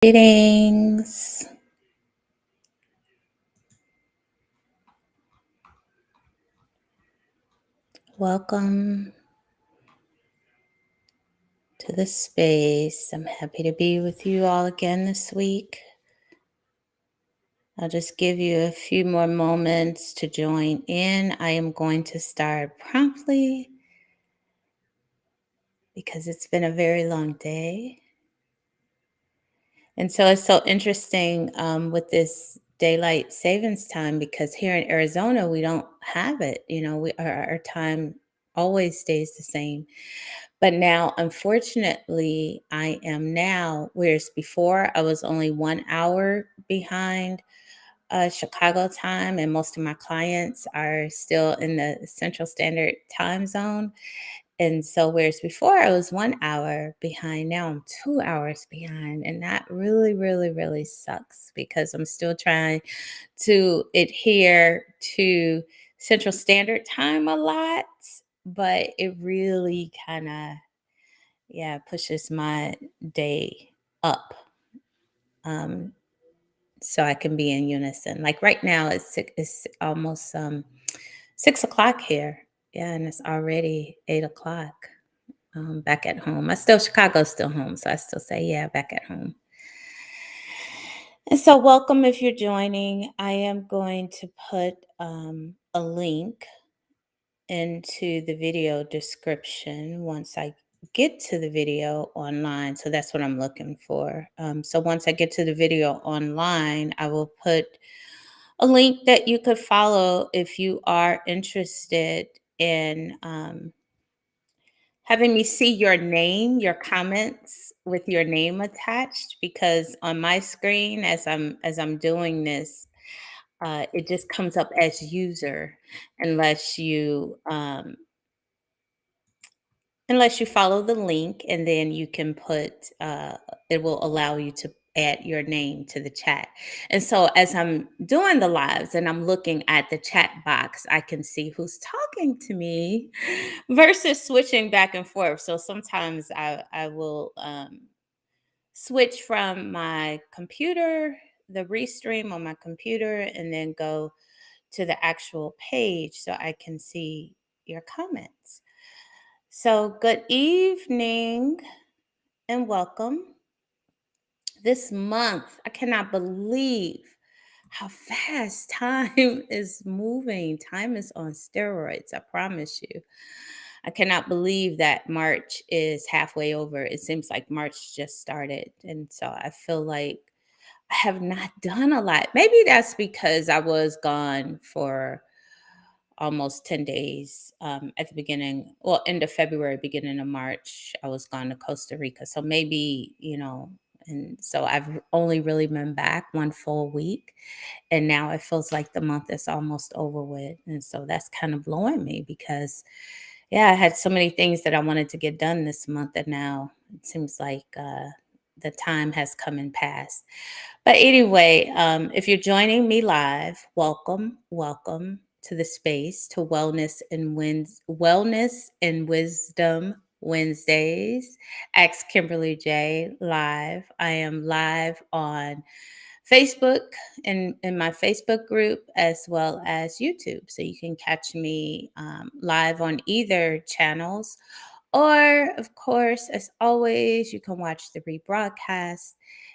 Greetings. Welcome to the space. I'm happy to be with you all again this week. I'll just give you a few more moments to join in. I am going to start promptly because it's been a very long day. And so it's so interesting with this daylight savings time because here in Arizona, we don't have it. Our time always stays the same. But now, unfortunately, I am now, whereas before I was only 1 hour behind Chicago time, and most of my clients are still in the Central Standard Time Zone. And so, whereas before I was 1 hour behind, now I'm 2 hours behind. And that really, really, really sucks because I'm still trying to adhere to Central Standard Time a lot, but it really kind of pushes my day up, um, so I can be in unison. Like right now, it's almost 6 o'clock here. Yeah, and it's already 8 o'clock back at home. Chicago's still home, so I still say, yeah, back at home. And so, welcome if you're joining. I am going to put a link into the video description once I get to the video online. So that's what I'm looking for. So once I get to the video online, I will put a link that you could follow if you are interested in having me see your name, your comments with your name attached. Because on my screen, as I'm doing this, it just comes up as user unless you follow the link, and then you can it will allow you to add your name to the chat. And so as I'm doing the lives and I'm looking at the chat box, I can see who's talking to me versus switching back and forth. So sometimes I will switch from my computer, the restream on my computer, and then go to the actual page so I can see your comments. So, good evening and welcome. This month, I cannot believe how fast time is moving. Time is on steroids, I promise you. I cannot believe that March is halfway over. It seems like March just started. And so I feel like I have not done a lot. Maybe that's because I was gone for almost 10 days at the beginning, well, end of February, beginning of March. I was gone to Costa Rica. So maybe, and so I've only really been back one full week. And now it feels like the month is almost over with. And so that's kind of blowing me because, yeah, I had so many things that I wanted to get done this month. And now it seems like the time has come and passed. But anyway, if you're joining me live, welcome, welcome to the space to Wellness and Wisdom Wednesdays. Ask Kimberly J live. I am live on Facebook and in my Facebook group as well as YouTube. So you can catch me live on either channels. Or, of course, as always, you can watch the rebroadcast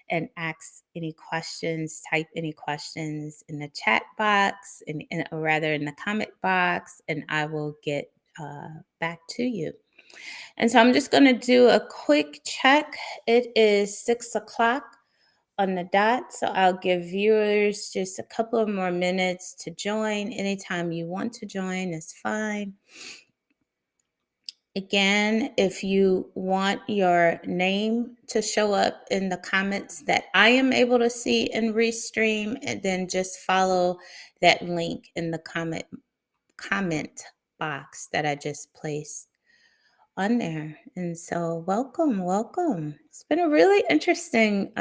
and ask any questions, type any questions in the chat box, or rather in the comment box, and I will get back to you. And so I'm just going to do a quick check. It is 6 o'clock on the dot. So I'll give viewers just a couple of more minutes to join. Anytime you want to join is fine. Again, if you want your name to show up in the comments that I am able to see in Restream, and then just follow that link in the comment box that I just placed on there. And so welcome, welcome. It's been a really interesting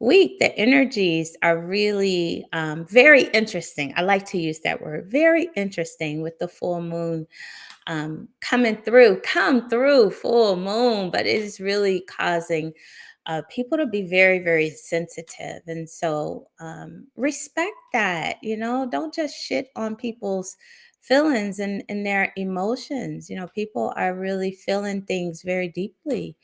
week. The energies are really very interesting. I like to use that word, very interesting, with the full moon come through full moon, but it is really causing people to be very, very sensitive. And so respect that, don't just shit on people's feelings and their emotions. People are really feeling things very deeply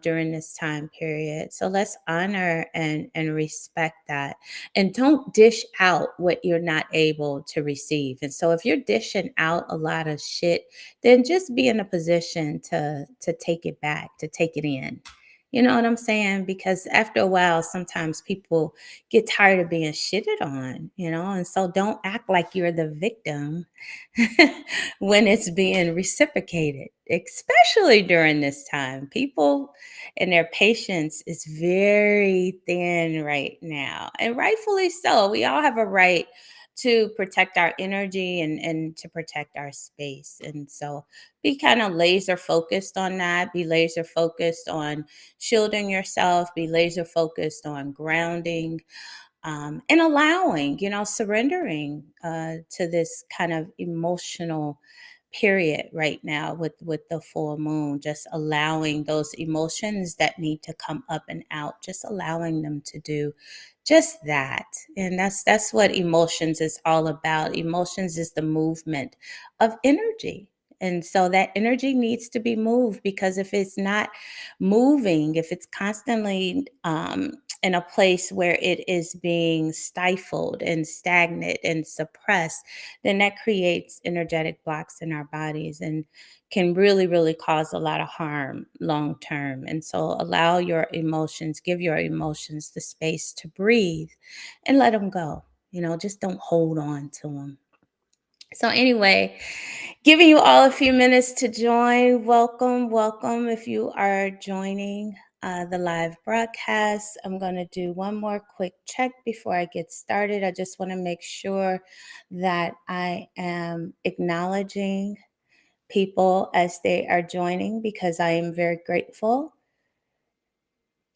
during this time period. So let's honor and respect that, and don't dish out what you're not able to receive. And so if you're dishing out a lot of shit, then just be in a position to take it back, to take it in. You know what I'm saying? Because after a while, sometimes people get tired of being shitted on, and so don't act like you're the victim when it's being reciprocated, especially during this time. People and their patience is very thin right now, and rightfully so. We all have a right to protect our energy and to protect our space. And so be kind of laser focused on that. Be laser focused on shielding yourself. Be laser focused on grounding, and allowing, surrendering to this kind of emotional period right now with the full moon. Just allowing those emotions that need to come up and out, just allowing them to do just that. And that's what emotions is all about. Emotions is the movement of energy. And so that energy needs to be moved, because if it's not moving, if it's constantly in a place where it is being stifled and stagnant and suppressed, then that creates energetic blocks in our bodies and can really, really cause a lot of harm long term. And so allow your emotions, give your emotions the space to breathe and let them go. Just don't hold on to them. So, anyway, giving you all a few minutes to join. Welcome, welcome. If you are joining the live broadcast, I'm going to do one more quick check before I get started. I just want to make sure that I am acknowledging people as they are joining, because I am very grateful.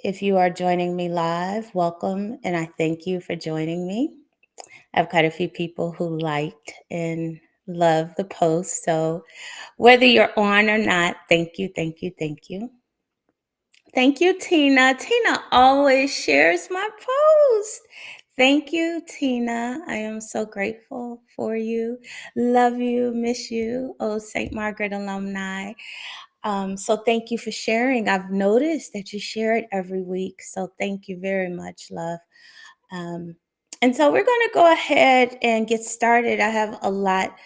If you are joining me live, welcome, and I thank you for joining me. I've got a few people who liked and love the post. So whether you're on or not, thank you, thank you, thank you. Thank you, Tina. Tina always shares my post. Thank you, Tina. I am so grateful for you. Love you, miss you. Oh, St. Margaret alumni. So thank you for sharing. I've noticed that you share it every week. So thank you very much, love. Um, and so we're going to go ahead and get started. I have a lot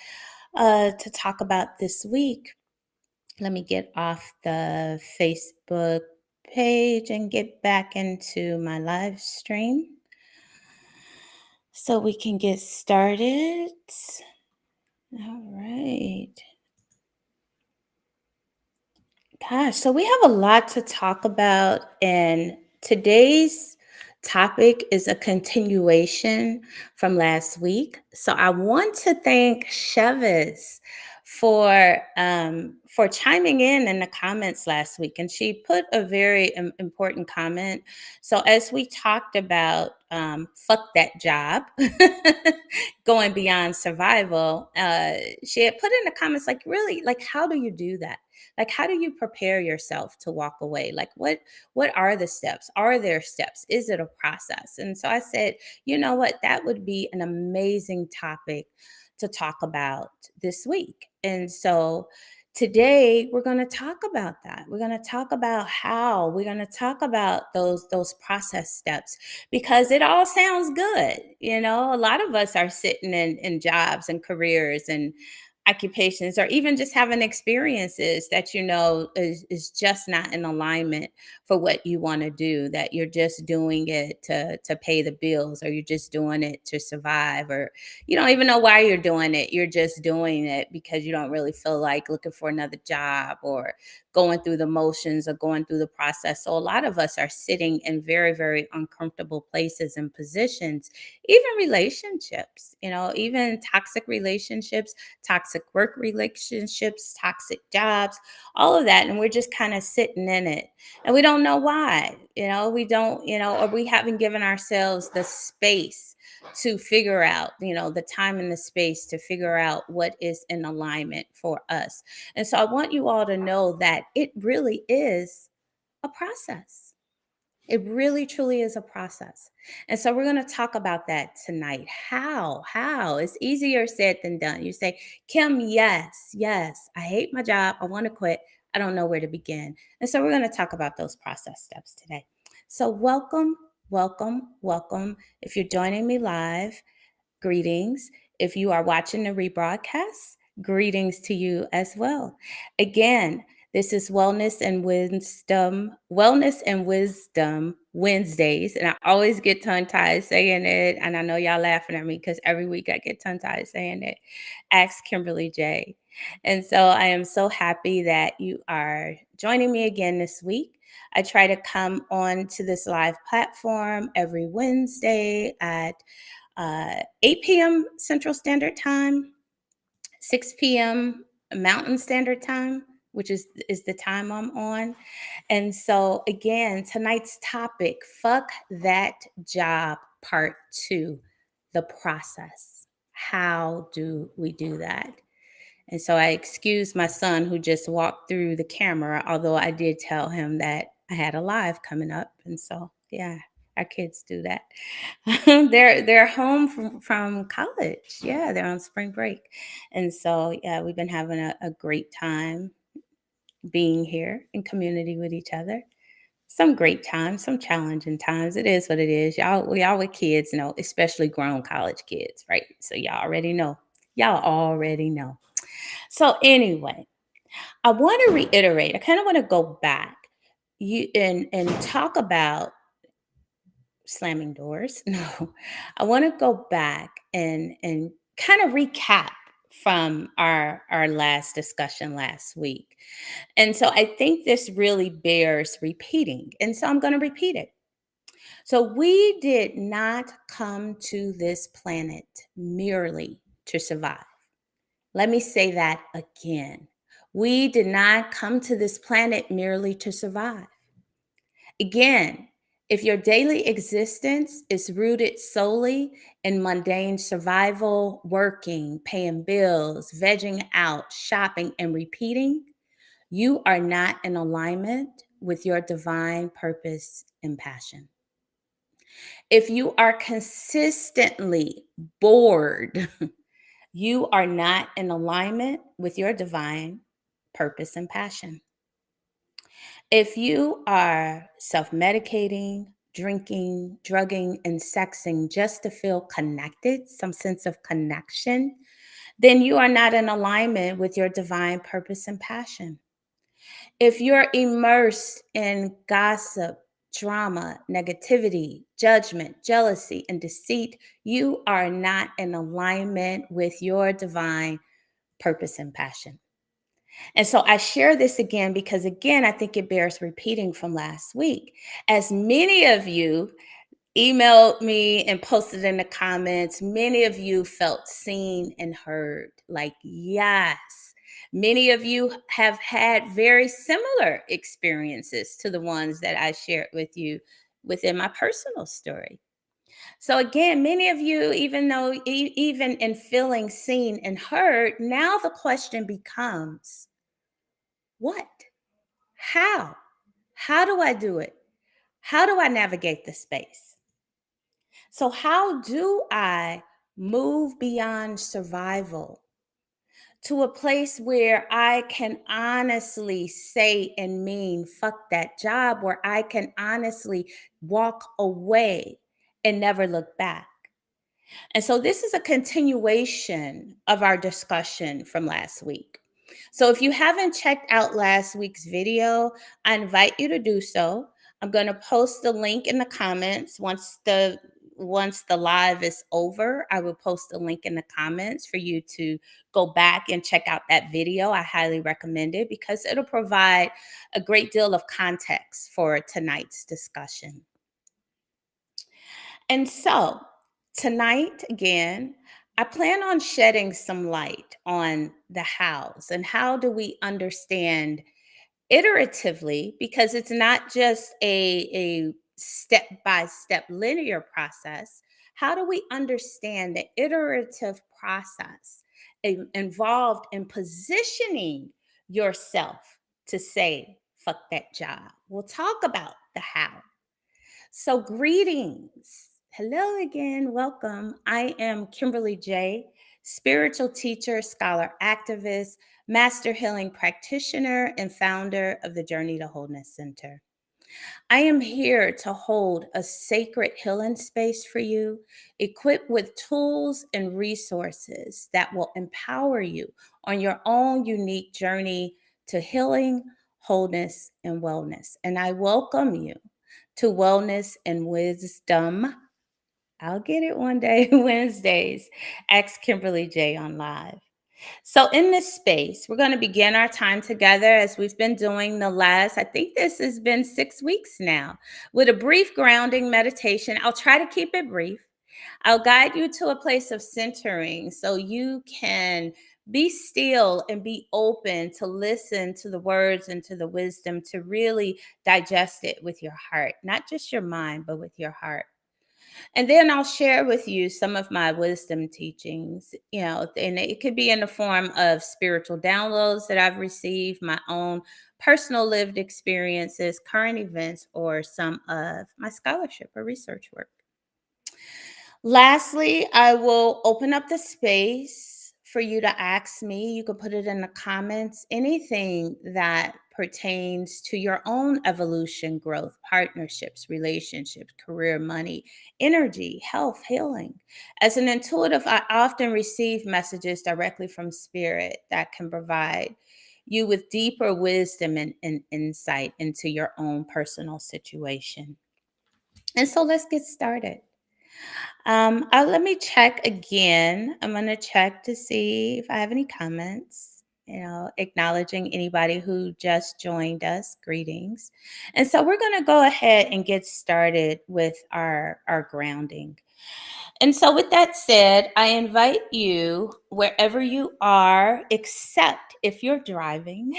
to talk about this week. Let me get off the Facebook page and get back into my live stream so we can get started. All right. Gosh, so we have a lot to talk about, and today's topic is a continuation from last week. So I want to thank Chevis for chiming in the comments last week, and she put a very important comment. So as we talked about fuck that job, going beyond survival, she had put in the comments like, really, like, how do you do that? Like, how do you prepare yourself to walk away? Like, what are the steps? Are there steps? Is it a process? And so I said, you know what, that would be an amazing topic to talk about this week. And so today we're going to talk about that. We're going to talk about how we're going to talk about those process steps, because it all sounds good. A lot of us are sitting in jobs and careers and occupations, or even just having experiences that is just not in alignment for what you want to do, that you're just doing it to pay the bills, or you're just doing it to survive, or you don't even know why you're doing it. You're just doing it because you don't really feel like looking for another job, or going through the motions, or going through the process. So a lot of us are sitting in very, very uncomfortable places and positions, even relationships, even toxic relationships, toxic work relationships, toxic jobs, all of that. And we're just kind of sitting in it. And we don't know why. We don't, or we haven't given ourselves the space to figure out, the time and the space to figure out what is in alignment for us. And so I want you all to know that it really is a process. It really truly is a process. And so we're going to talk about that tonight. How? It's easier said than done. You say, Kim, yes, yes, I hate my job. I want to quit. I don't know where to begin. And so we're going to talk about those process steps today. So welcome, welcome, welcome. If you're joining me live, greetings. If you are watching the rebroadcast, greetings to you as well. Again, this is Wellness and Wisdom Wednesdays. And I always get tongue tied saying it. And I know y'all laughing at me because every week I get tongue tied saying it. Ask Kimberly J. And so I am so happy that you are joining me again this week. I try to come on to this live platform every Wednesday at 8 p.m. Central Standard Time, 6 p.m. Mountain Standard Time, which is the time I'm on. And so again, tonight's topic, fuck that job, part 2, the process. How do we do that? And so I excused my son who just walked through the camera, although I did tell him that I had a live coming up. And so, yeah, our kids do that. they're home from college. Yeah, they're on spring break. And so, yeah, we've been having a great time being here in community with each other. Some great times, some challenging times. It is what it is. We all with kids know, especially grown college kids, right? So y'all already know. Y'all already know. So anyway, I want to reiterate. I kind of want to go back you and talk about slamming doors. No, I want to go back and kind of recap from our last discussion last week. And so I think this really bears repeating. And so I'm going to repeat it. So we did not come to this planet merely to survive. Let me say that again. We did not come to this planet merely to survive. Again, if your daily existence is rooted solely in mundane survival, working, paying bills, vegging out, shopping, and repeating, you are not in alignment with your divine purpose and passion. If you are consistently bored, you are not in alignment with your divine purpose and passion. If you are self medicating, drinking, drugging, and sexing just to feel connected, some sense of connection, then you are not in alignment with your divine purpose and passion. If you're immersed in gossip, drama, negativity, judgment, jealousy, and deceit, you are not in alignment with your divine purpose and passion. And so I share this again because, again, I think it bears repeating from last week. As many of you emailed me and posted in the comments, many of you felt seen and heard. Like, yes. Many of you have had very similar experiences to the ones that I shared with you within my personal story. So again, many of you, even though even in feeling seen and heard, now the question becomes, what? How? How do I do it? How do I navigate the space? So, how do I move beyond survival to a place where I can honestly say and mean, fuck that job, where I can honestly walk away and never look back? And so this is a continuation of our discussion from last week. So if you haven't checked out last week's video, I invite you to do so. I'm going to post the link in the comments once the live is over. I will post a link in the comments for you to go back and check out that video. I highly recommend it because it'll provide a great deal of context for tonight's discussion. And so tonight, again, I plan on shedding some light on the hows and how do we understand iteratively, because it's not just a step by step linear process. How do we understand the iterative process involved in positioning yourself to say, fuck that job? We'll talk about the how. So, greetings. Hello again. Welcome. I am Kimberly J., spiritual teacher, scholar, activist, master healing practitioner, and founder of the Journey to Wholeness Center. I am here to hold a sacred healing space for you, equipped with tools and resources that will empower you on your own unique journey to healing, wholeness, and wellness. And I welcome you to Wellness and Wisdom. I'll get it one day, Wednesdays. Ask Kimberly J on live. So, in this space, we're going to begin our time together as we've been doing the last, I think this has been 6 weeks now, with a brief grounding meditation. I'll try to keep it brief. I'll guide you to a place of centering so you can be still and be open to listen to the words and to the wisdom to really digest it with your heart, not just your mind, but with your heart. And then I'll share with you some of my wisdom teachings, and it could be in the form of spiritual downloads that I've received, my own personal lived experiences, current events, or some of my scholarship or research work. Lastly, I will open up the space for you to ask me. You can put it in the comments, anything that pertains to your own evolution, growth, partnerships, relationships, career, money, energy, health, healing. As an intuitive, I often receive messages directly from spirit that can provide you with deeper wisdom and insight into your own personal situation. And so let's get started. Let me check again. I'm going to check to see if I have any comments, acknowledging anybody who just joined us. Greetings. And so we're going to go ahead and get started with our grounding. And so, with that said, I invite you, wherever you are, except if you're driving,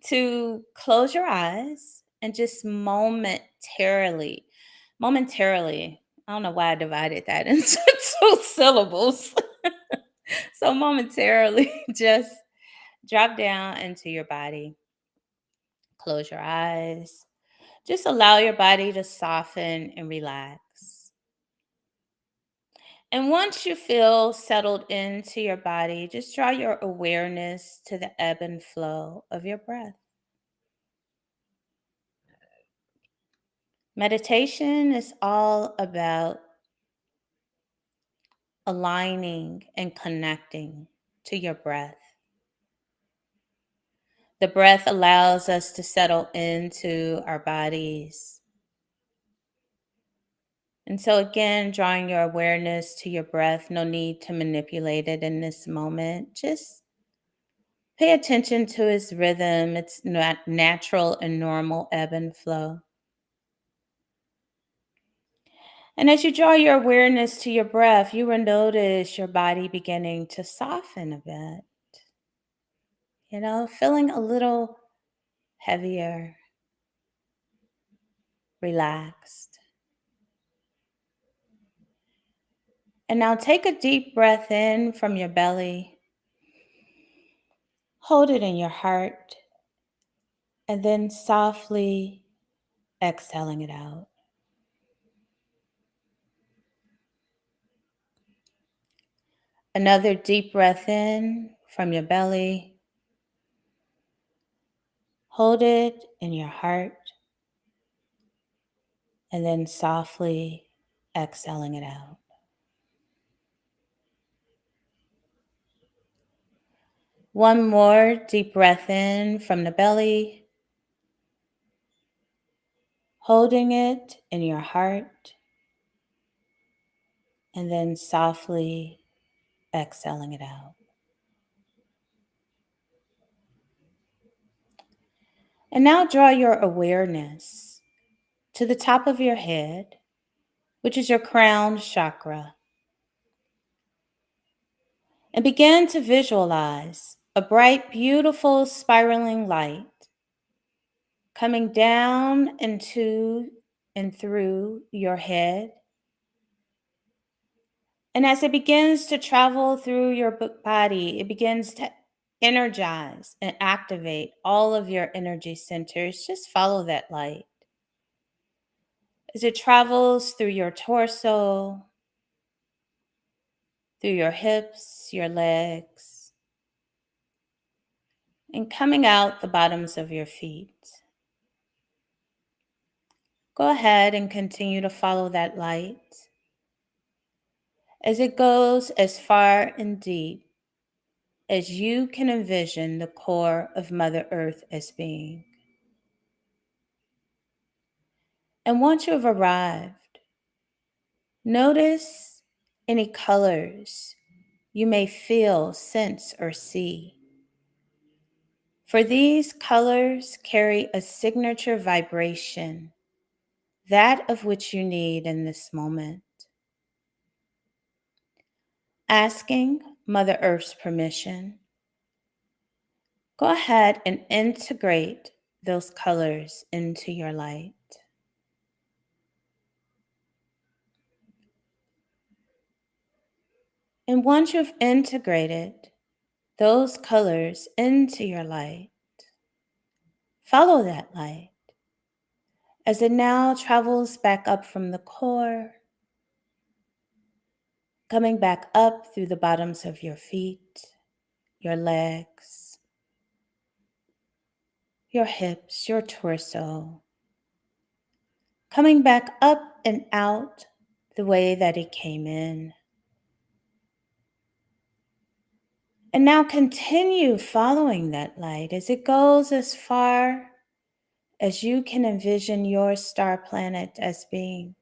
to close your eyes and just momentarily, I don't know why I divided that into two syllables. So, momentarily, just drop down into your body, close your eyes, just allow your body to soften and relax. And once you feel settled into your body, just draw your awareness to the ebb and flow of your breath. Meditation is all about aligning and connecting to your breath. The breath allows us to settle into our bodies. And so, again, drawing your awareness to your breath, no need to manipulate it in this moment. Just pay attention to its rhythm, its natural and normal ebb and flow. And as you draw your awareness to your breath, you will notice your body beginning to soften a bit, feeling a little heavier, relaxed. And now take a deep breath in from your belly, hold it in your heart, and then softly exhaling it out. Another deep breath in from your belly, hold it in your heart, and then softly exhaling it out. One more deep breath in from the belly, holding it in your heart, and then softly exhaling it out. And now draw your awareness to the top of your head, which is your crown chakra, and begin to visualize a bright, beautiful, spiraling light coming down into and through your head. And as it begins to travel through your body, it begins to energize and activate all of your energy centers. Just follow that light. as it travels through your torso, through your hips, your legs, and coming out the bottoms of your feet. Go ahead and continue to follow that light as it goes as far and deep as you can envision the core of Mother Earth as being. And once you have arrived, notice any colors you may feel, sense, or see. For these colors carry a signature vibration, that of which you need in this moment. Asking Mother Earth's permission, go ahead and integrate those colors into your light. And once you've integrated those colors into your light, follow that light as it now travels back up from the core, coming back up through the bottoms of your feet, your legs, your hips, your torso, coming back up and out the way that it came in. And now continue following that light as it goes as far as you can envision your star planet as being.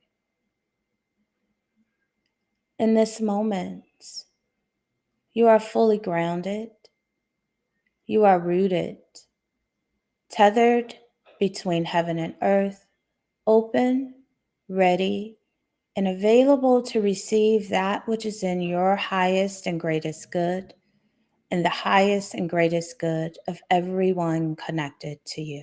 In this moment, you are fully grounded, you are rooted, tethered between heaven and earth, open, ready, and available to receive that which is in your highest and greatest good and the highest and greatest good of everyone connected to you.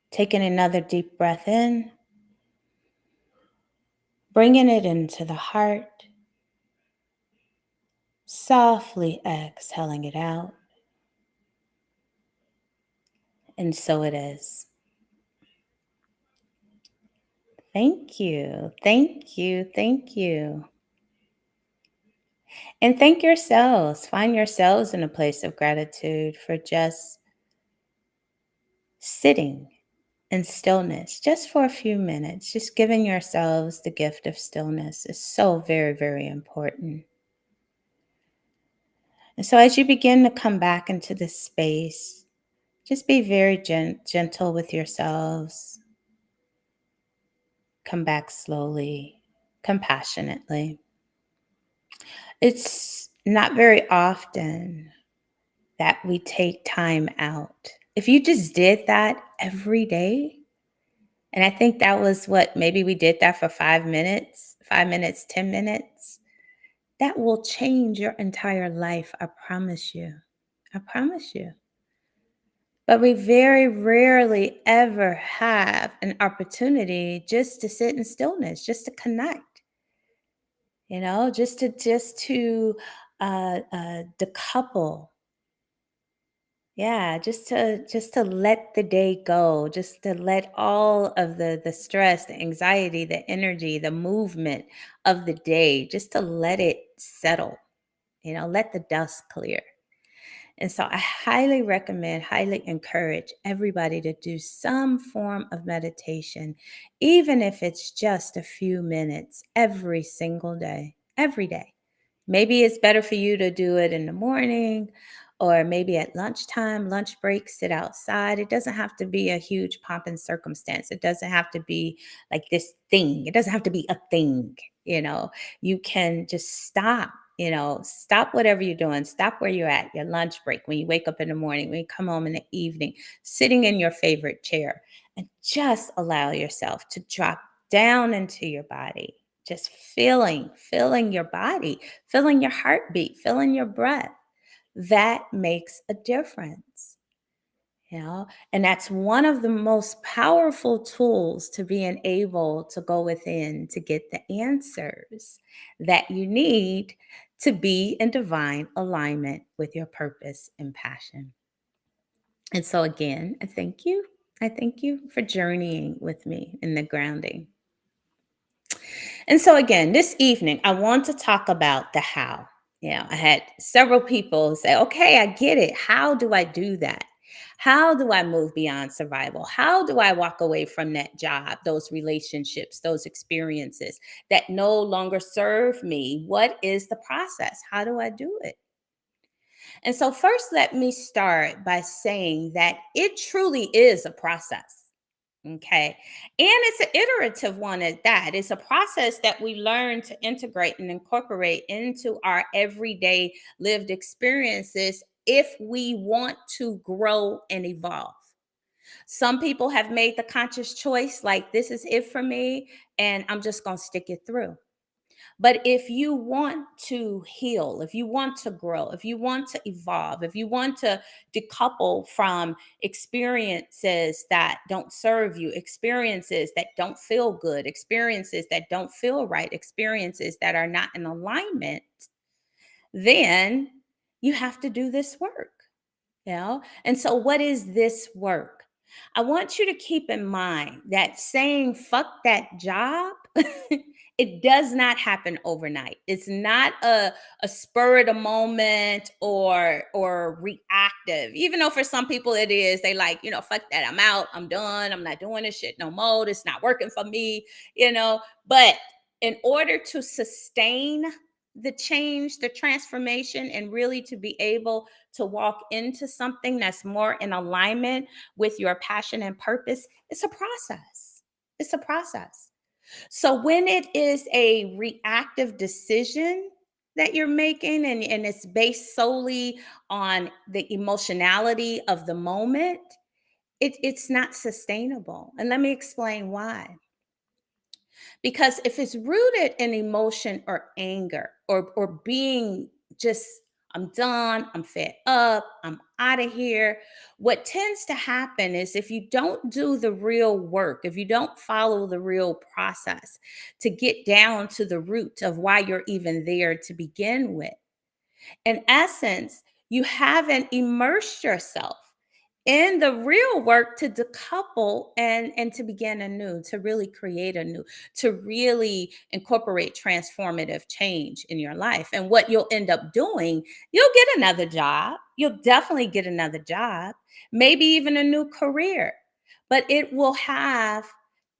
Taking another deep breath in, bringing it into the heart, softly exhaling it out. And so it is. Thank you. Thank you. Thank you. And thank yourselves. Find yourselves in a place of gratitude for just sitting in stillness, just for a few minutes. Just giving yourselves the gift of stillness is so very, very important. And so as you begin to come back into this space, just be very gentle with yourselves. Come back slowly, compassionately. It's not very often that we take time out. If you just did that every day, and I think that was what, maybe we did that for 5 minutes, 10 minutes, that will change your entire life. I promise you. I promise you. But we very rarely ever have an opportunity just to sit in stillness, just to connect, just to decouple. Yeah, just to let the day go, just to let all of the stress, the anxiety, the energy, the movement of the day, just to let it settle, let the dust clear. And so I highly recommend, highly encourage everybody to do some form of meditation, even if it's just a few minutes every single day, every day. Maybe it's better for you to do it in the morning or maybe at lunchtime, lunch break, sit outside. It doesn't have to be a huge pomp and circumstance. It doesn't have to be like this thing. It doesn't have to be a thing, you know. You can just stop whatever you're doing. Stop where you're at, your lunch break, when you wake up in the morning, when you come home in the evening, sitting in your favorite chair, and just allow yourself to drop down into your body, just feeling your body, feeling your heartbeat, feeling your breath. That makes a difference, and that's one of the most powerful tools to being able to go within to get the answers that you need to be in divine alignment with your purpose and passion. And so, again, thank you. I thank you for journeying with me in the grounding. And so, again, this evening, I want to talk about the how. I had several people say, okay, I get it. How do I do that? How do I move beyond survival? How do I walk away from that job, those relationships, those experiences that no longer serve me? What is the process? How do I do it? And so, first, let me start by saying that it truly is a process. Okay. And it's an iterative one at that. It's a process that we learn to integrate and incorporate into our everyday lived experiences if we want to grow and evolve. Some people have made the conscious choice, like, this is it for me, and I'm just going to stick it through. But if you want to heal, if you want to grow, if you want to evolve, if you want to decouple from experiences that don't serve you, experiences that don't feel good, experiences that don't feel right, experiences that are not in alignment, then you have to do this work. And so, what is this work? I want you to keep in mind that saying fuck that job, it does not happen overnight. It's not a spur of the moment or reactive. Even though for some people it is, they like, fuck that. I'm out. I'm done. I'm not doing this shit no more. It's not working for me. But in order to sustain the change, the transformation, and really to be able to walk into something that's more in alignment with your passion and purpose, it's a process. It's a process. So when it is a reactive decision that you're making and it's based solely on the emotionality of the moment, it's not sustainable. And let me explain why. Because if it's rooted in emotion or anger or being just, I'm done, I'm fed up, I'm out of here. What tends to happen is if you don't do the real work, if you don't follow the real process to get down to the root of why you're even there to begin with, in essence, you haven't immersed yourself in the real work to decouple and to begin anew, to really create anew, to really incorporate transformative change in your life. And what you'll end up doing, you'll get another job. You'll definitely get another job, maybe even a new career, but it will have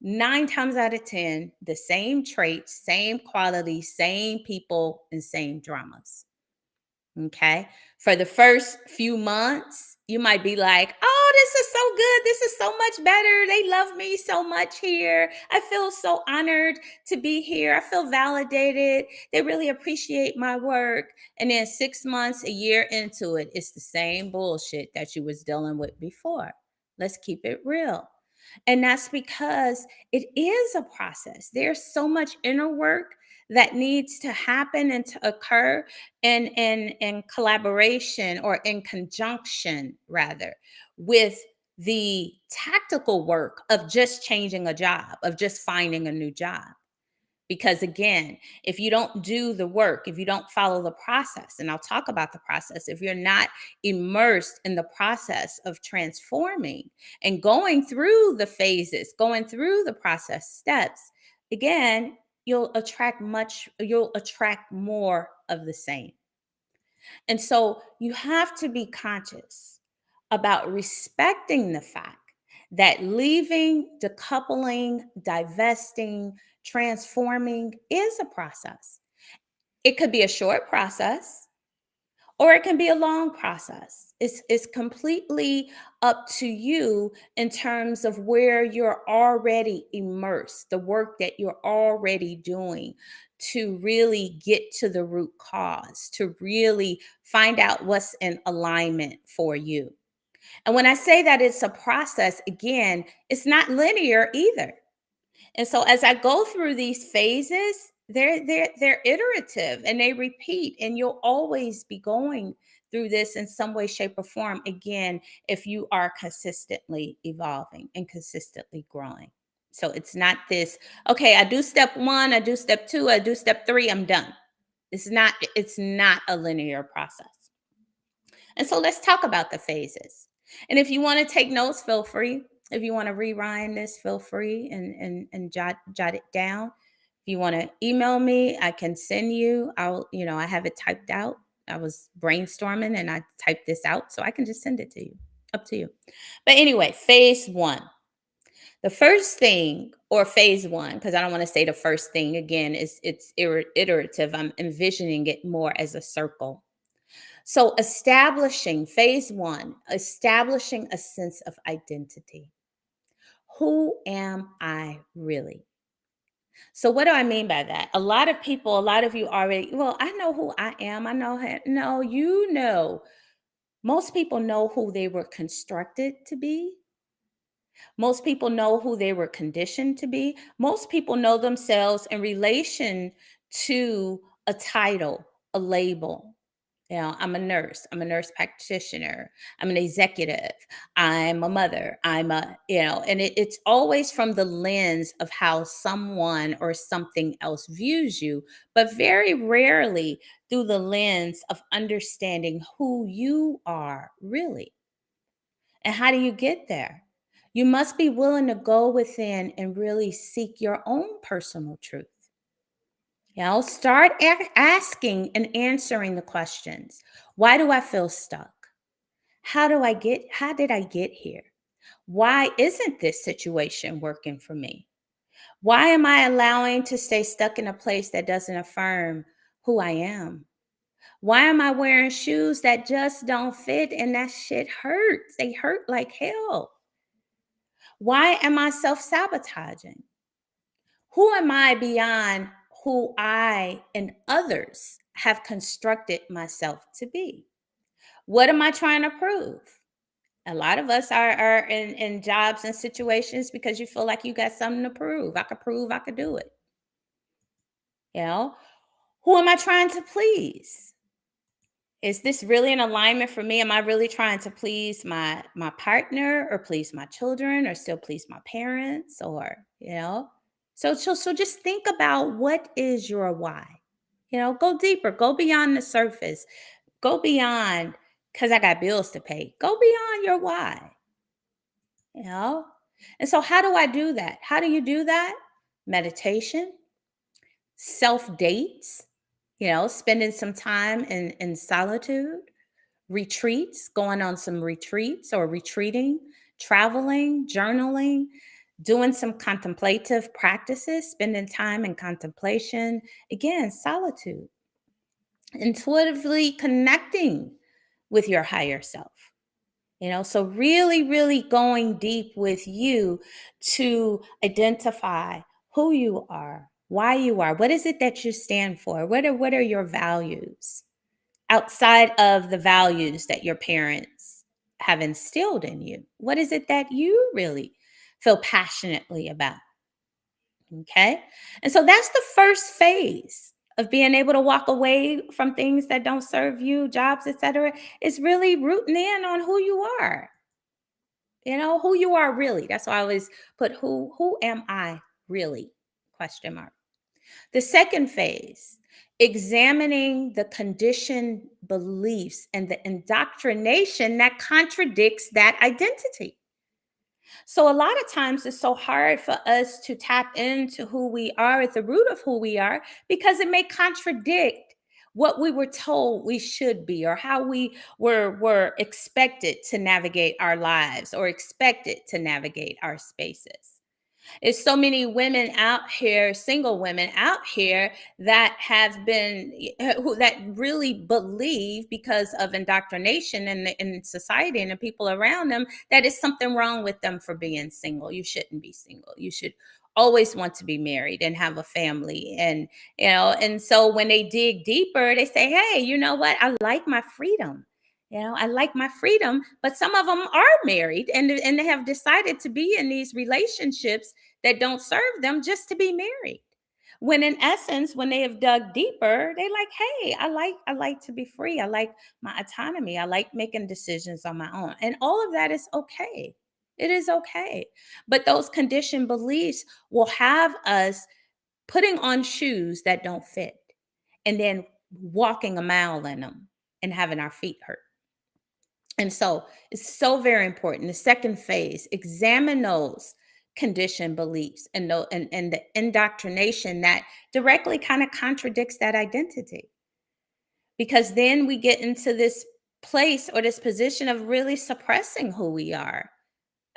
9 times out of 10 the same traits, same qualities, same people, and same dramas. Okay. For the first few months, you might be like, oh, this is so good. This is so much better. They love me so much here. I feel so honored to be here. I feel validated. They really appreciate my work. And then 6 months, a year into it, it's the same bullshit that you was dealing with before. Let's keep it real. And that's because it is a process. There's so much inner work that needs to happen and to occur in collaboration or in conjunction rather with the tactical work of just changing a job, of just finding a new job. Because again, if you don't do the work, if you don't follow the process, and I'll talk about the process, if you're not immersed in the process of transforming and going through the phases, going through the process steps, again, you'll attract more of the same. And so you have to be conscious about respecting the fact that leaving, decoupling, divesting, transforming is a process. It could be a short process or it can be a long process. It's completely up to you in terms of where you're already immersed, the work that you're already doing to really get to the root cause, to really find out what's in alignment for you. And when I say that it's a process, again, it's not linear either. And so as I go through these phases, they're iterative and they repeat, and you'll always be going through this in some way, shape, or form. Again, if you are consistently evolving and consistently growing. So it's not this, okay, I do step one, I do step two, I do step three, I'm done. It's not a linear process. And so let's talk about the phases. And if you want to take notes, feel free. If you want to rewind this, feel free and jot it down. If you want to email me, I can send you. I have it typed out. I was brainstorming and I typed this out, so I can just send it to you. Up to you. But anyway, phase one. The first thing, or phase one, because I don't want to say the first thing again, is it's iterative. I'm envisioning it more as a circle. So establishing phase one, establishing a sense of identity. Who am I really? So what do I mean by that? A lot of people, a lot of you already, well, I know who I am. I know how, no, you know. Most people know who they were constructed to be. Most people know who they were conditioned to be. Most people know themselves in relation to a title, a label. I'm a nurse practitioner, I'm an executive, I'm a mother, and it's always from the lens of how someone or something else views you, but very rarely through the lens of understanding who you are really. And how do you get there? You must be willing to go within and really seek your own personal truth. Start asking and answering the questions. Why do I feel stuck? How did I get here? Why isn't this situation working for me? Why am I allowing to stay stuck in a place that doesn't affirm who I am? Why am I wearing shoes that just don't fit and that shit hurts? They hurt like hell. Why am I self sabotaging? Who am I beyond who I and others have constructed myself to be? What am I trying to prove? A lot of us are in jobs and situations because you feel like you got something to prove. I could prove I could do it. You know, who am I trying to please? Is this really an alignment for me? Am I really trying to please my partner or please my children or still please my parents so just think about what is your why. Go deeper, go beyond the surface, go beyond because I got bills to pay. Go beyond your why, you know? And so how do I do that? How do you do that? Meditation, self dates, spending some time in solitude, retreats, going on some retreats or retreating, traveling, journaling, doing some contemplative practices, spending time in contemplation, again, solitude, intuitively connecting with your higher self. So really, really going deep with you to identify who you are, why you are, what is it that you stand for, what are your values outside of the values that your parents have instilled in you. What is it that you really feel passionately about? Okay. And so that's the first phase of being able to walk away from things that don't serve you, jobs, etc. Is really rooting in on who you are. Who you are really. That's why I always put who am I really? Question mark. The second phase, examining the conditioned beliefs and the indoctrination that contradicts that identity. So, a lot of times it's so hard for us to tap into who we are at the root of who we are because it may contradict what we were told we should be or how we were expected to navigate our lives or expected to navigate our spaces. There's so many women out here, single women out here that have been that really believe because of indoctrination in society and the people around them that is something wrong with them for being single. You shouldn't be single. You should always want to be married and have a family. And so when they dig deeper, they say, hey, you know what? I like my freedom. I like my freedom, but some of them are married and they have decided to be in these relationships that don't serve them just to be married. When in essence, when they have dug deeper, they like, hey, I like to be free. I like my autonomy. I like making decisions on my own. And all of that is okay. It is okay. But those conditioned beliefs will have us putting on shoes that don't fit and then walking a mile in them and having our feet hurt. And so it's so very important. The second phase, examine those conditioned beliefs and the indoctrination that directly kind of contradicts that identity. Because then we get into this place or this position of really suppressing who we are,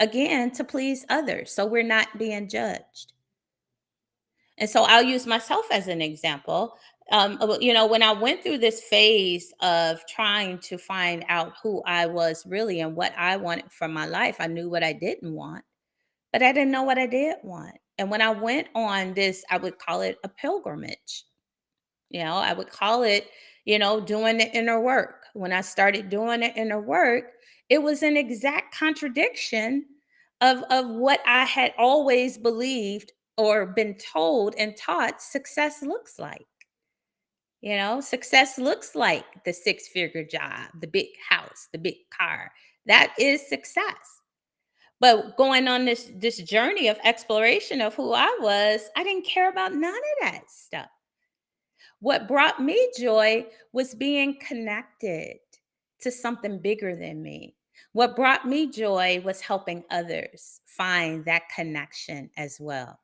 again, to please others. So we're not being judged. And so I'll use myself as an example. When I went through this phase of trying to find out who I was really and what I wanted from my life, I knew what I didn't want, but I didn't know what I did want. And when I went on this, I would call it a pilgrimage. I would call it, doing the inner work. When I started doing the inner work, it was an exact contradiction of what I had always believed or been told and taught success looks like. Success looks like the six-figure job, the big house, the big car. That is success. But going on this journey of exploration of who I was, I didn't care about none of that stuff. What brought me joy was being connected to something bigger than me. What brought me joy was helping others find that connection as well.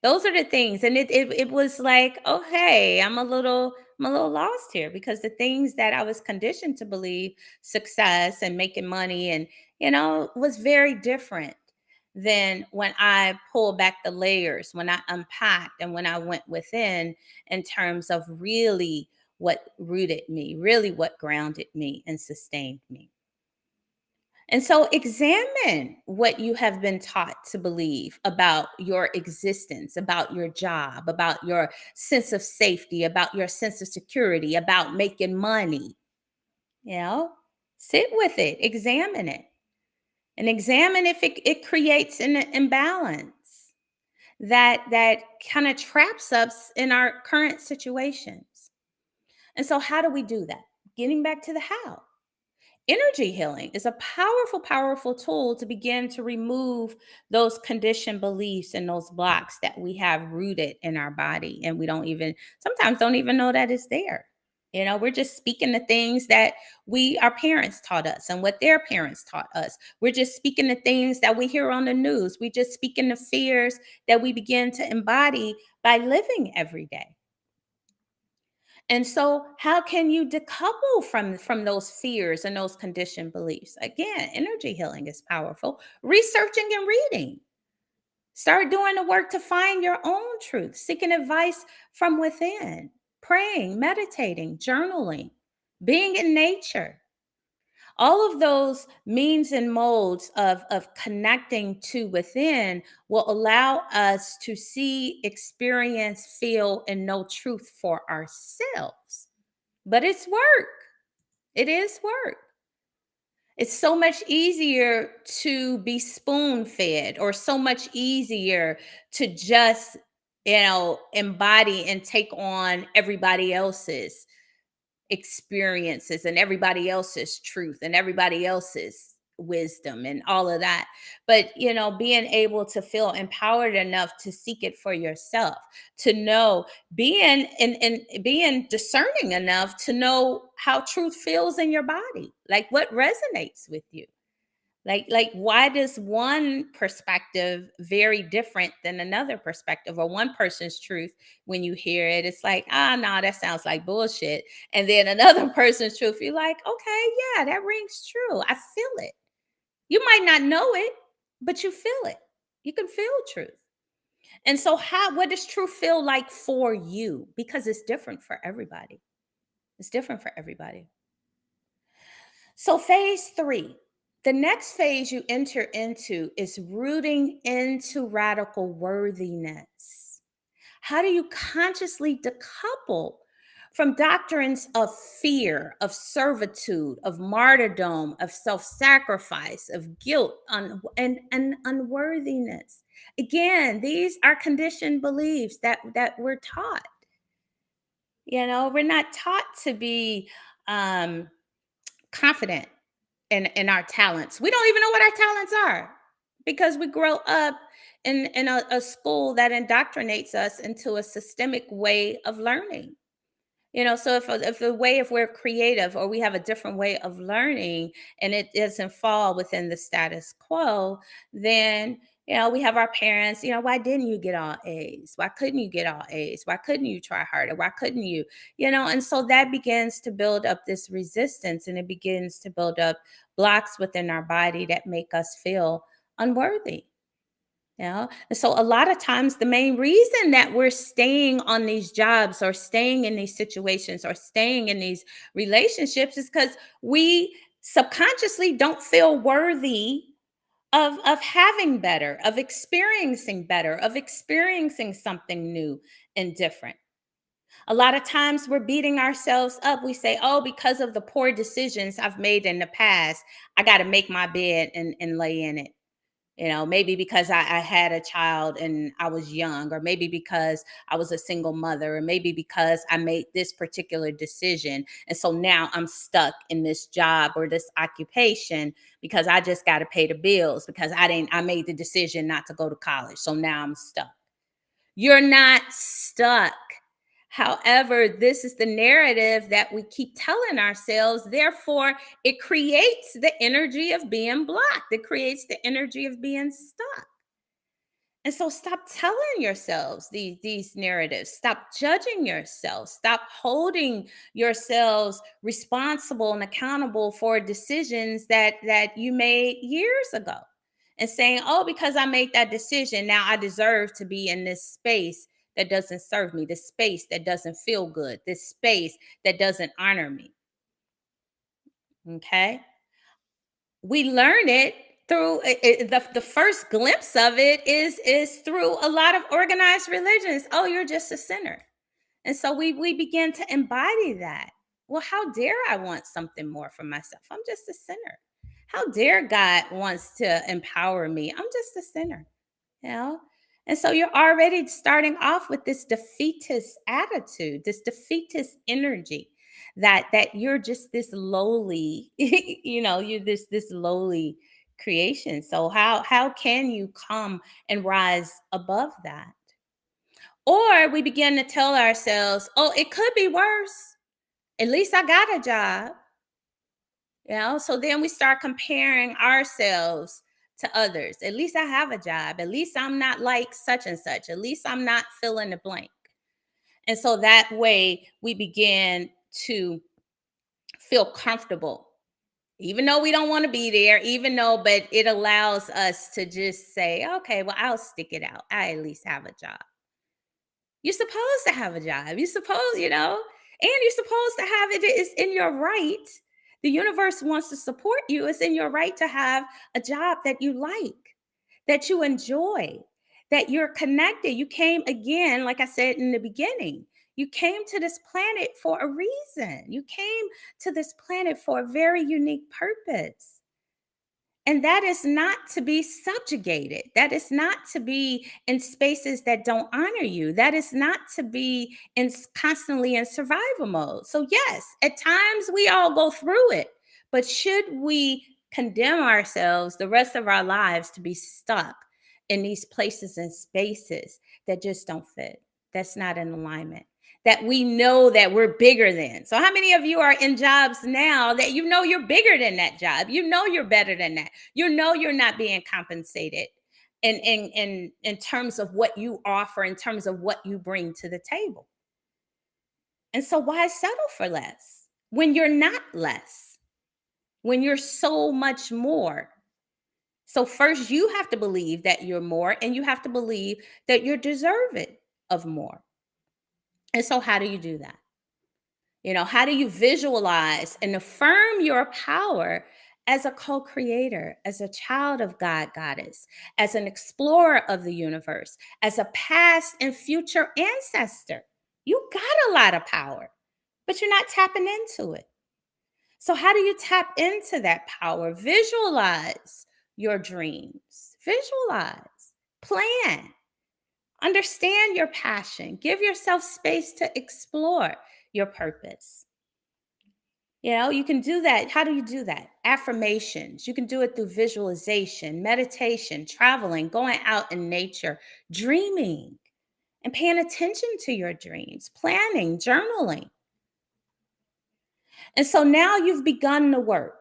Those are the things. And it was like, oh hey, I'm a little lost here because the things that I was conditioned to believe, success and making money and was very different than when I pulled back the layers, when I unpacked and when I went within in terms of really what rooted me, really what grounded me and sustained me. And so examine what you have been taught to believe about your existence, about your job, about your sense of safety, about your sense of security, about making money. You know, sit with it, examine it, and examine if it creates an imbalance that kind of traps us in our current situations. And so, how do we do that? Getting back to the how. Energy healing is a powerful, powerful tool to begin to remove those conditioned beliefs and those blocks that we have rooted in our body. And we sometimes don't even know that it's there. We're just speaking the things that our parents taught us and what their parents taught us. We're just speaking the things that we hear on the news. We just speaking the fears that we begin to embody by living every day. And so, how can you decouple from those fears and those conditioned beliefs? Again, energy healing is powerful. Researching and reading. Start doing the work to find your own truth, seeking advice from within, praying, meditating, journaling, being in nature. All of those means and modes of connecting to within will allow us to see, experience, feel, and know truth for ourselves. But it's work. It is work. It's so much easier to be spoon fed or so much easier to just, embody and take on everybody else's experiences and everybody else's truth and everybody else's wisdom and all of that. But being able to feel empowered enough to seek it for yourself, to know, being discerning enough to know how truth feels in your body, like what resonates with you. Like why does one perspective very different than another perspective, or one person's truth, when you hear it, it's like, no, that sounds like bullshit. And then another person's truth, you're like, okay, yeah, that rings true. I feel it. You might not know it, but you feel it. You can feel truth. And so what does truth feel like for you? Because it's different for everybody. It's different for everybody. So, phase three, the next phase you enter into is rooting into radical worthiness. How do you consciously decouple from doctrines of fear, of servitude, of martyrdom, of self sacrifice, of guilt, and unworthiness? Again, these are conditioned beliefs that we're taught. We're not taught to be confident in our talents. We don't even know what our talents are because we grow up in a school that indoctrinates us into a systemic way of learning. So if we're creative or we have a different way of learning and it doesn't fall within the status quo, then we have our parents, why didn't you get all A's? Why couldn't you get all A's? Why couldn't you try harder? Why couldn't you? And so that begins to build up this resistance, and it begins to build up blocks within our body that make us feel unworthy. And so a lot of times the main reason that we're staying on these jobs or staying in these situations or staying in these relationships is because we subconsciously don't feel worthy of having better, of experiencing something new and different. A lot of times we're beating ourselves up. We say, oh, because of the poor decisions I've made in the past, I got to make my bed and lay in it. Maybe because I had a child and I was young, or maybe because I was a single mother, or maybe because I made this particular decision. And so now I'm stuck in this job or this occupation because I just got to pay the bills because I made the decision not to go to college. So now I'm stuck. You're not stuck. However, this is the narrative that we keep telling ourselves. Therefore, it creates the energy of being blocked. It creates the energy of being stuck. And so stop telling yourselves these narratives. Stop judging yourself. Stop holding yourselves responsible and accountable for decisions that you made years ago. And saying, oh, because I made that decision, now I deserve to be in this space that doesn't serve me, this space that doesn't feel good, this space that doesn't honor me. Okay. We learn it through the first glimpse of it is through a lot of organized religions. Oh, you're just a sinner. And so we begin to embody that. Well, how dare I want something more for myself? I'm just a sinner. How dare God wants to empower me? I'm just a sinner. you know and so you're already starting off with this defeatist attitude, this defeatist energy, that you're just this lowly, you're this lowly creation. So how can you come and rise above that? Or we begin to tell ourselves, oh, it could be worse, at least I got a job. So then we start comparing ourselves to others. At least I have a job. At least I'm not like such and such. At least I'm not fill in the blank. And so that way we begin to feel comfortable, even though we don't want to be there, but it allows us to just say, okay, well, I'll stick it out. I at least have a job. You're supposed to have a job. And you're supposed to have it. It's in your right. The universe wants to support you. It's in your right to have a job that you like, that you enjoy, that you're connected. You came again, like I said in the beginning, you came to this planet for a reason. You came to this planet for a very unique purpose. And that is not to be subjugated. That is not to be in spaces that don't honor you. That is not to be constantly in survival mode. So, yes, at times we all go through it. But should we condemn ourselves the rest of our lives to be stuck in these places and spaces that just don't fit? That's not in alignment, that we know that we're bigger than. So how many of you are in jobs now that you're bigger than that job? You're better than that. You're not being compensated in terms of what you offer, in terms of what you bring to the table. And so why settle for less when you're not less, when you're so much more? So first you have to believe that you're more, and you have to believe that you're deserving of more. And so how do you do that? How do you visualize and affirm your power as a co creator, as a child of God, Goddess, as an explorer of the universe, as a past and future ancestor? You got a lot of power, but you're not tapping into it. So, how do you tap into that power? Visualize your dreams, visualize, plan, understand your passion, give yourself space to explore your purpose. You can do that. How do you do that? Affirmations. You can do it through visualization, meditation, traveling, going out in nature, dreaming, and paying attention to your dreams, planning, journaling. And so now you've begun the work.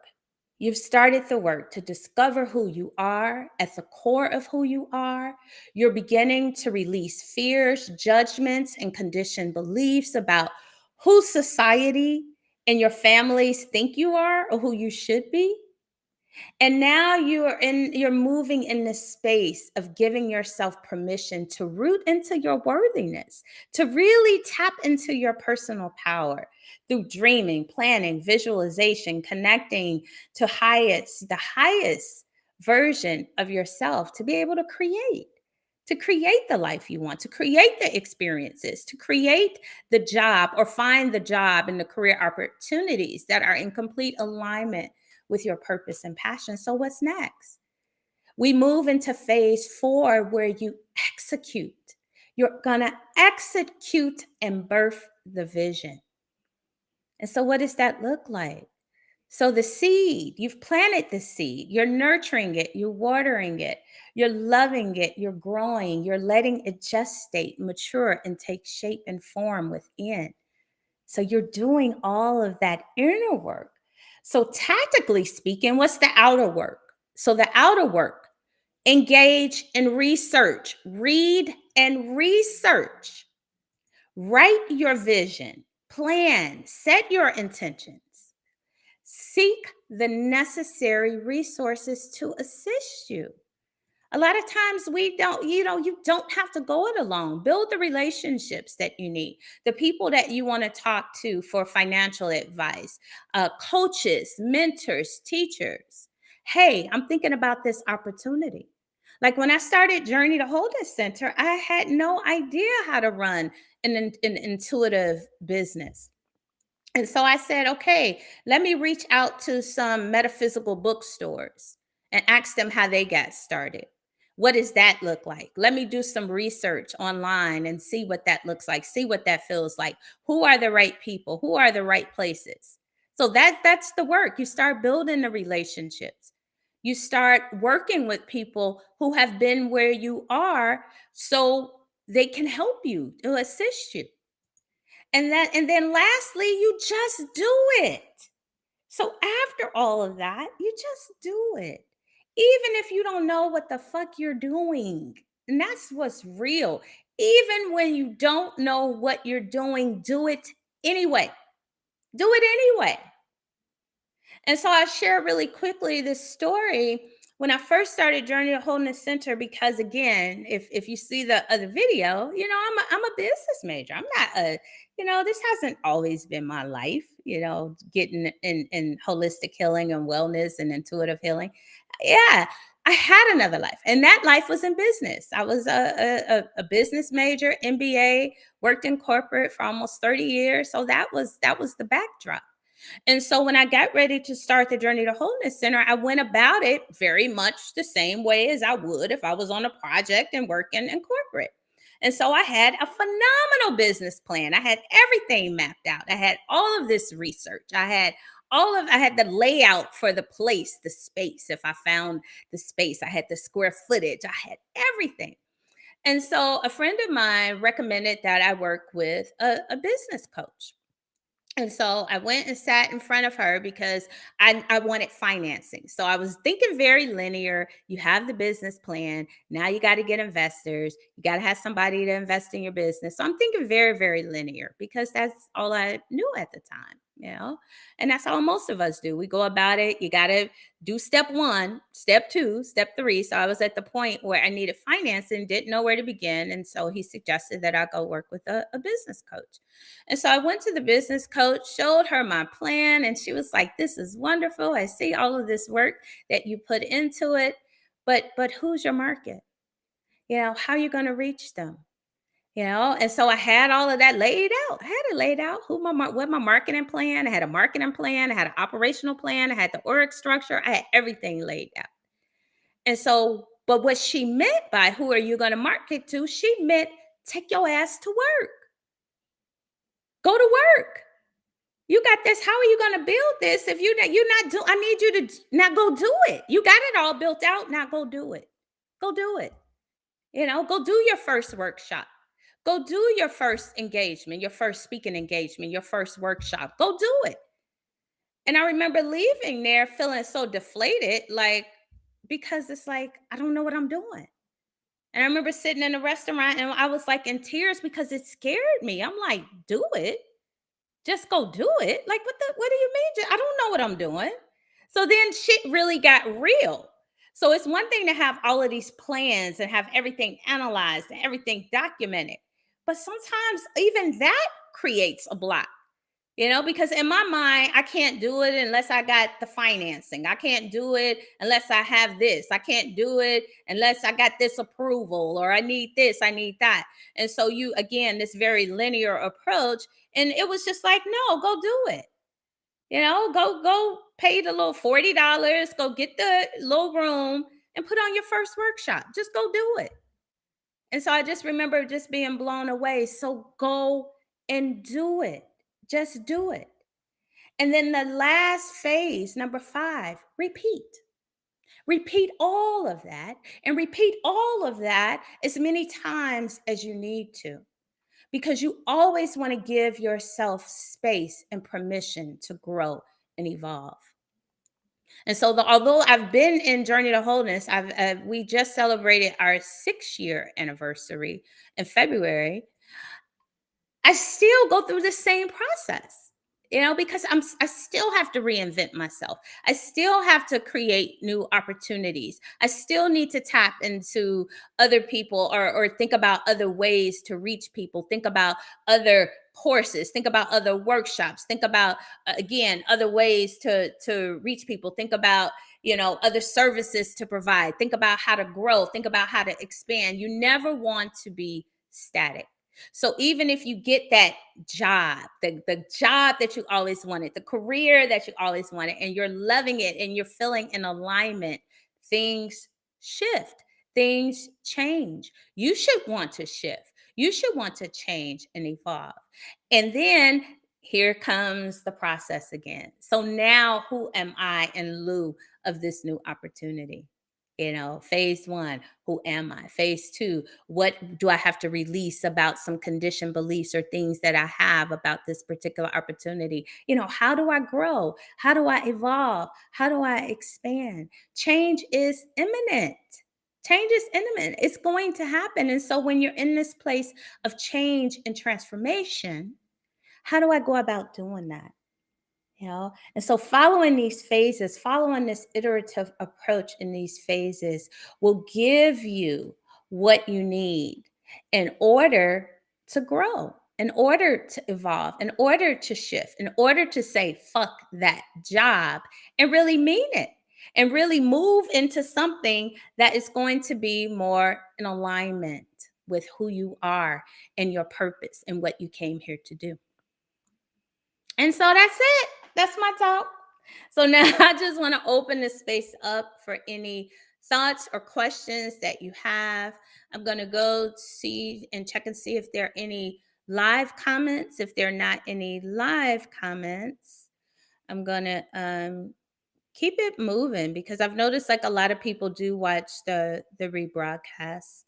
You've started the work to discover who you are at the core of who you are. You're beginning to release fears, judgments, and conditioned beliefs about who society and your families think you are or who you should be. And now you're moving in this space of giving yourself permission to root into your worthiness, to really tap into your personal power through dreaming, planning, visualization, connecting to the highest version of yourself to be able to create the life you want, to create the experiences, to create the job or find the job and the career opportunities that are in complete alignment with your purpose and passion. So, what's next? We move into phase 4 where you execute. You're going to execute and birth the vision. And so, what does that look like? So, the seed, you've planted the seed, you're nurturing it, you're watering it, you're loving it, you're growing, you're letting it gestate, mature, and take shape and form within. So you're doing all of that inner work. So, tactically speaking, what's the outer work? So, the outer work, engage in research, read and research, write your vision, plan, set your intentions, seek the necessary resources to assist you. A lot of times you don't have to go it alone. Build the relationships that you need, the people that you want to talk to for financial advice, coaches, mentors, teachers. Hey, I'm thinking about this opportunity. Like when I started Journey to Wholeness Center, I had no idea how to run an intuitive business. And so I said, okay, let me reach out to some metaphysical bookstores and ask them how they got started. What does that look like? Let me do some research online and see what that looks like, see what that feels like. Who are the right people? Who are the right places? So that's the work. You start building the relationships. You start working with people who have been where you are so they can help you to assist you. And then lastly, you just do it. So after all of that, you just do it. Even if you don't know what the fuck you're doing. And that's what's real. Even when you don't know what you're doing, do it anyway. Do it anyway. And so I share really quickly this story when I first started Journey to Wholeness Center, because again, if you see the other video, I'm a business major. I'm not this hasn't always been my life, getting in holistic healing and wellness and intuitive healing. Yeah, I had another life, and that life was in business. I was a business major, MBA, worked in corporate for almost 30 years. So that was the backdrop. And so when I got ready to start the Journey to Wholeness Center, I went about it very much the same way as I would if I was on a project and working in corporate. And so I had a phenomenal business plan. I had everything mapped out. I had all of this research. I had the layout for the place, the space. If I found the space, I had the square footage. I had everything. And so a friend of mine recommended that I work with a business coach. And so I went and sat in front of her because I wanted financing. So I was thinking very linear. You have the business plan. Now you got to get investors. You got to have somebody to invest in your business. So I'm thinking very, very linear because that's all I knew at the time. And that's how most of us do. We go about it. You got to do step 1, step 2, step 3. So I was at the point where I needed financing, didn't know where to begin. And so he suggested that I go work with a business coach. And so I went to the business coach, showed her my plan, and she was like, "This is wonderful. I see all of this work that you put into it, but who's your market? How are you going to reach them?" And so I had all of that laid out. I had it laid out. What my marketing plan? I had a marketing plan. I had an operational plan. I had the org structure. I had everything laid out. And so, but what she meant by who are you going to market to? She meant take your ass to work. Go to work. You got this. How are you going to build this if you're not do? I need you to now go do it. You got it all built out. Now go do it. Go do it. Go do your first workshop. Go do your first engagement, your first speaking engagement, your first workshop. Go do it. And I remember leaving there feeling so deflated, like, because it's like, I don't know what I'm doing. And I remember sitting in a restaurant and I was like in tears because it scared me. I'm like, do it. Just go do it. Like, what do you mean? I don't know what I'm doing. So then shit really got real. So it's one thing to have all of these plans and have everything analyzed and everything documented. But sometimes even that creates a block. Because in my mind, I can't do it unless I got the financing. I can't do it unless I have this. I can't do it unless I got this approval, or I need this, I need that. And so again, this very linear approach. And it was just like, no, go do it. Go pay the little $40, go get the little room and put on your first workshop. Just go do it. And so I just remember just being blown away. So go and do it. Just do it. And then the last phase, number 5, repeat. Repeat all of that, and repeat all of that as many times as you need to, because you always want to give yourself space and permission to grow and evolve. And so, although I've been in Journey to Wholeness, we just celebrated our 6-year anniversary in February. I still go through the same process, because I still have to reinvent myself. I still have to create new opportunities. I still need to tap into other people, or think about other ways to reach people, think about other courses, think about other workshops, think about again other ways to reach people, think about other services to provide, think about how to grow, think about how to expand. You never want to be static. So even if you get that job, the job that you always wanted, the career that you always wanted, and you're loving it and you're feeling in alignment, things shift, things change. You should want to shift. You should want to change and evolve. And then here comes the process again. So now who am I in lieu of this new opportunity? Phase 1, who am I? Phase 2, what do I have to release about some conditioned beliefs or things that I have about this particular opportunity? How do I grow? How do I evolve? How do I expand? Change is imminent. Change is imminent. It's going to happen. And so when you're in this place of change and transformation, how do I go about doing that? And so following these phases, following this iterative approach in these phases will give you what you need in order to grow, in order to evolve, in order to shift, in order to say fuck that job and really mean it, and really move into something that is going to be more in alignment with who you are and your purpose and what you came here to do. And so that's it. That's my talk. So now I just want to open the space up for any thoughts or questions that you have. I'm going to go see and check and see if there are any live comments. If there are not any live comments, I'm going to keep it moving, because I've noticed like a lot of people do watch the rebroadcast.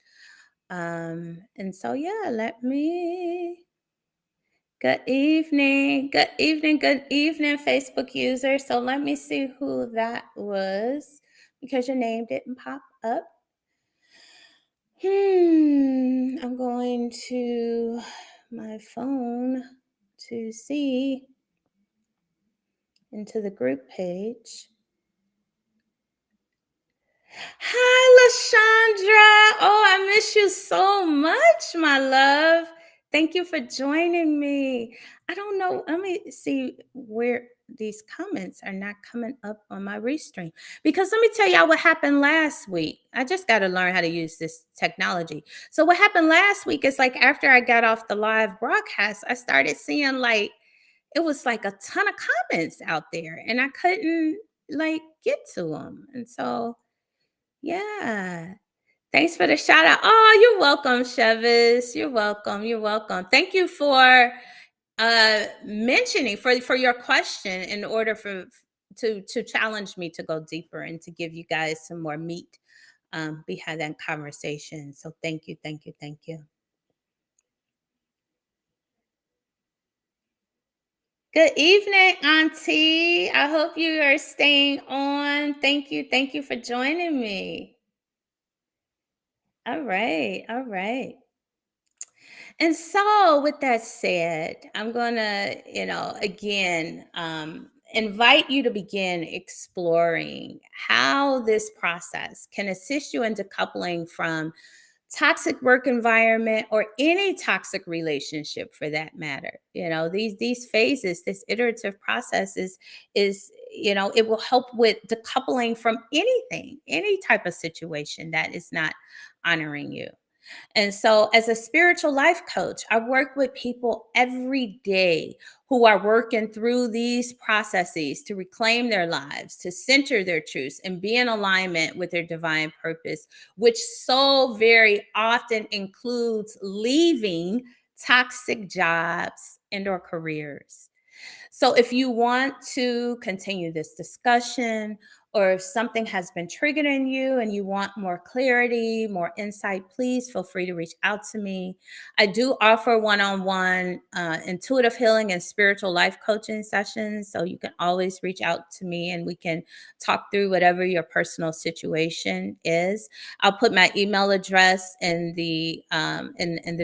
And so yeah, let me good evening. Good evening. Good evening, Facebook user. So let me see who that was, because your name didn't pop up. I'm going to my phone to see into the group page. Hi, Lashandra. Oh, I miss you so much, my love. Thank you for joining me. I don't know. Let me see where these comments are not coming up on my restream. Because let me tell y'all what happened last week. I just got to learn how to use this technology. So what happened last week is, like, after I got off the live broadcast, I started seeing like it was like a ton of comments out there, and I couldn't like get to them. And so yeah. Thanks for the shout out. Oh, you're welcome, Chevis. You're welcome. You're welcome. Thank you for mentioning for your question, in order to challenge me to go deeper and to give you guys some more meat behind that conversation. So thank you, thank you, thank you. Good evening, Auntie. I hope you are staying on. Thank you. Thank you for joining me. All right. All right. And so, with that said, I'm going to, again, invite you to begin exploring how this process can assist you in decoupling from toxic work environment or any toxic relationship for that matter. These phases, this iterative process is it will help with decoupling from anything, any type of situation that is not honoring you. And so, as a spiritual life coach, I work with people every day who are working through these processes to reclaim their lives, to center their truths, and be in alignment with their divine purpose, which so very often includes leaving toxic jobs and or careers. So if you want to continue this discussion, or if something has been triggered in you and you want more clarity, more insight, please feel free to reach out to me. I do offer one-on-one intuitive healing and spiritual life coaching sessions. So you can always reach out to me and we can talk through whatever your personal situation is. I'll put my email address in the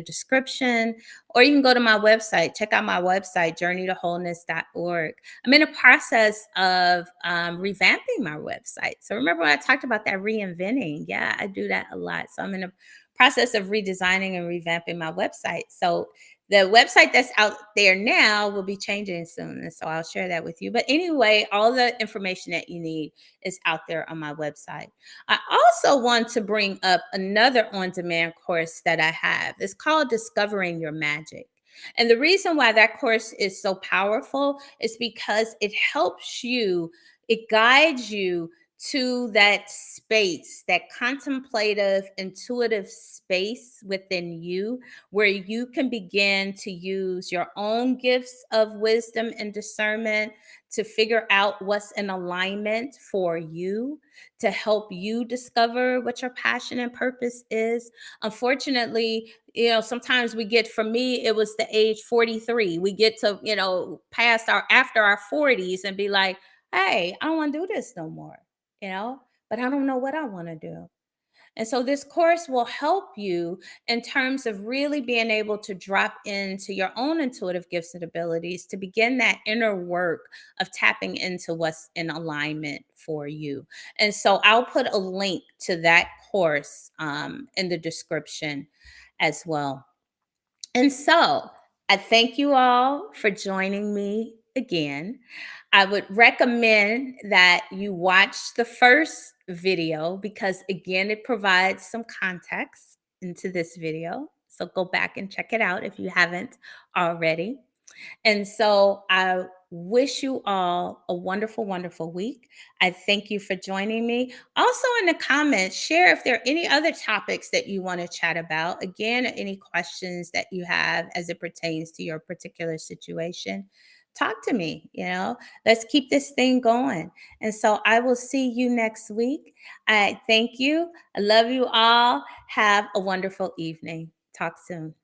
description, or you can go to my website, check out my website, journeytowholeness.org. I'm in a process of revamping my website. So remember when I talked about that reinventing? Yeah, I do that a lot. So I'm in a process of redesigning and revamping my website. So the website that's out there now will be changing soon. And so I'll share that with you. But anyway, all the information that you need is out there on my website. I also want to bring up another on demand course that I have. It's called Discovering Your Magic. And the reason why that course is so powerful is because it helps you, it guides you to that space, that contemplative, intuitive space within you where you can begin to use your own gifts of wisdom and discernment to figure out what's in alignment for you, to help you discover what your passion and purpose is. Unfortunately, sometimes we get, for me, it was the age 43. We get to, past our after our 40s and be like, hey, I don't want to do this no more, you know, but I don't know what I want to do. And so this course will help you in terms of really being able to drop into your own intuitive gifts and abilities to begin that inner work of tapping into what's in alignment for you. And so I'll put a link to that course in the description as well. And so I thank you all for joining me again. I would recommend that you watch the first video because, again, it provides some context into this video. So go back and check it out if you haven't already. And so I wish you all a wonderful, wonderful week. I thank you for joining me. Also, in the comments, share if there are any other topics that you want to chat about. Again, any questions that you have as it pertains to your particular situation. Talk to me, let's keep this thing going. And so I will see you next week. I thank you. I love you all. Have a wonderful evening. Talk soon.